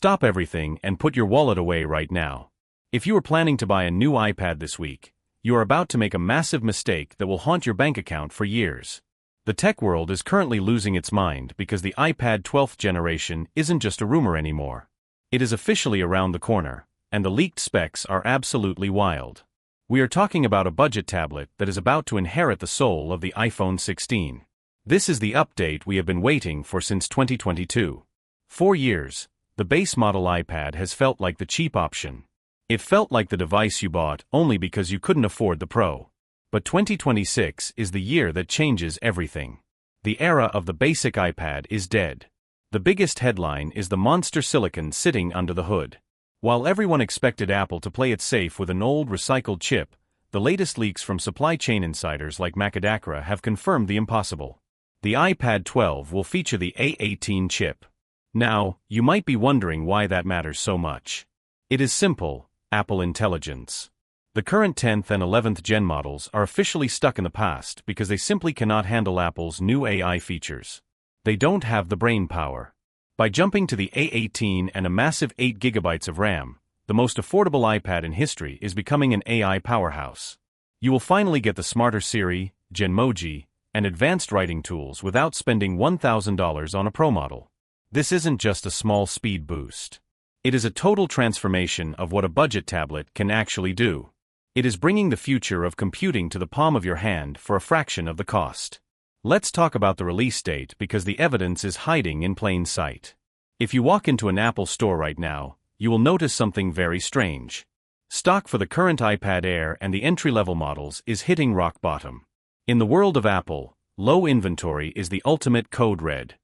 Stop everything and put your wallet away right now. If you are planning to buy a new iPad this week, you are about to make a massive mistake that will haunt your bank account for years. The tech world is currently losing its mind because the iPad 12th generation isn't just a rumor anymore. It is officially around the corner, and the leaked specs are absolutely wild. We are talking about a budget tablet that is about to inherit the soul of the iPhone 16. This is the update we have been waiting for since 2022. 4 years, the base model iPad has felt like the cheap option. It felt like the device you bought only because you couldn't afford the Pro. But 2026 is the year that changes everything. The era of the basic iPad is dead. The biggest headline is the monster silicon sitting under the hood. While everyone expected Apple to play it safe with an old recycled chip, the latest leaks from supply chain insiders like Macadacra have confirmed the impossible. The iPad 12 will feature the A18 chip. Now, you might be wondering why that matters so much. It is simple: Apple intelligence. The current 10th and 11th gen models are officially stuck in the past because they simply cannot handle Apple's new AI features. They don't have the brain power. By jumping to the A18 and a massive 8 GB of RAM, the most affordable iPad in history is becoming an AI powerhouse. You will finally get the smarter Siri, Genmoji, and advanced writing tools without spending $1,000 on a Pro model. This isn't just a small speed boost. It is a total transformation of what a budget tablet can actually do. It is bringing the future of computing to the palm of your hand for a fraction of the cost. Let's talk about the release date because the evidence is hiding in plain sight. If you walk into an Apple store right now, you will notice something very strange. Stock for the current iPad Air and the entry-level models is hitting rock bottom. In the world of Apple, low inventory is the ultimate code red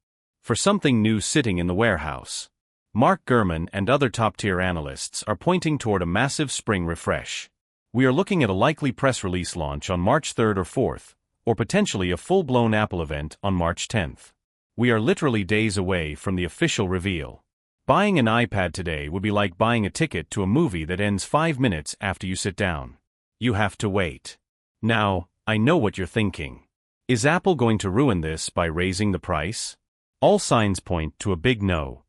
for something new sitting in the warehouse. Mark Gurman and other top-tier analysts are pointing toward a massive spring refresh. We are looking at a likely press release launch on March 3rd or 4th, or potentially a full-blown Apple event on March 10th. We are literally days away from the official reveal. Buying an iPad today would be like buying a ticket to a movie that ends 5 minutes after you sit down. You have to wait. Now, I know what you're thinking. Is Apple going to ruin this by raising the price? All signs point to a big no.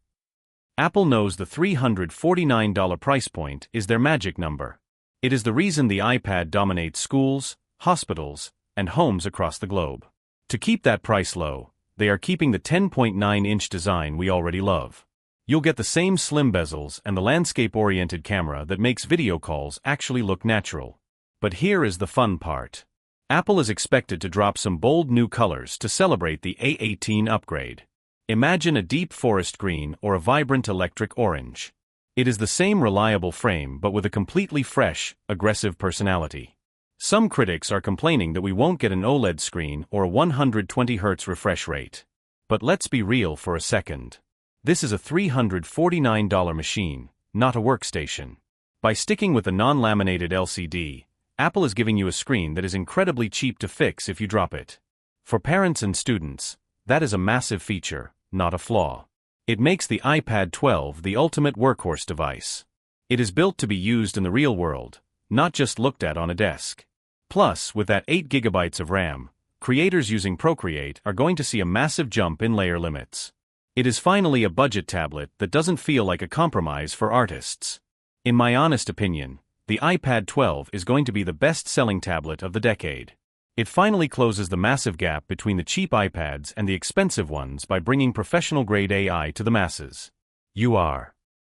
Apple knows the $349 price point is their magic number. It is the reason the iPad dominates schools, hospitals, and homes across the globe. To keep that price low, they are keeping the 10.9-inch design we already love. You'll get the same slim bezels and the landscape-oriented camera that makes video calls actually look natural. But here is the fun part. Apple is expected to drop some bold new colors to celebrate the A18 upgrade. Imagine a deep forest green or a vibrant electric orange. It is the same reliable frame but with a completely fresh, aggressive personality. Some critics are complaining that we won't get an OLED screen or a 120Hz refresh rate. But let's be real for a second. This is a $349 machine, not a workstation. By sticking with a non-laminated LCD, Apple is giving you a screen that is incredibly cheap to fix if you drop it. For parents and students, that is a massive feature, not a flaw. It makes the iPad 12 the ultimate workhorse device. It is built to be used in the real world, not just looked at on a desk. Plus, with that 8 GB of RAM, creators using Procreate are going to see a massive jump in layer limits. It is finally a budget tablet that doesn't feel like a compromise for artists. In my honest opinion, the iPad 12 is going to be the best-selling tablet of the decade. It finally closes the massive gap between the cheap iPads and the expensive ones by bringing professional-grade AI to the masses. You are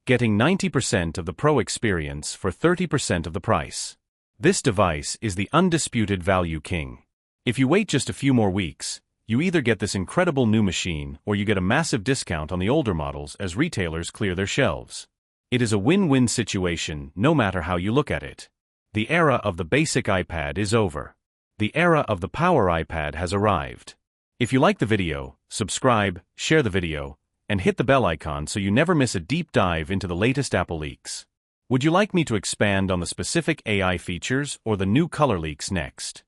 getting 90% of the Pro experience for 30% of the price. This device is the undisputed value king. If you wait just a few more weeks, you either get this incredible new machine or you get a massive discount on the older models as retailers clear their shelves. It is a win-win situation no matter how you look at it. The era of the basic iPad is over. The era of the power iPad has arrived. If you like the video, subscribe, share the video, and hit the bell icon so you never miss a deep dive into the latest Apple leaks. Would you like me to expand on the specific AI features or the new color leaks next?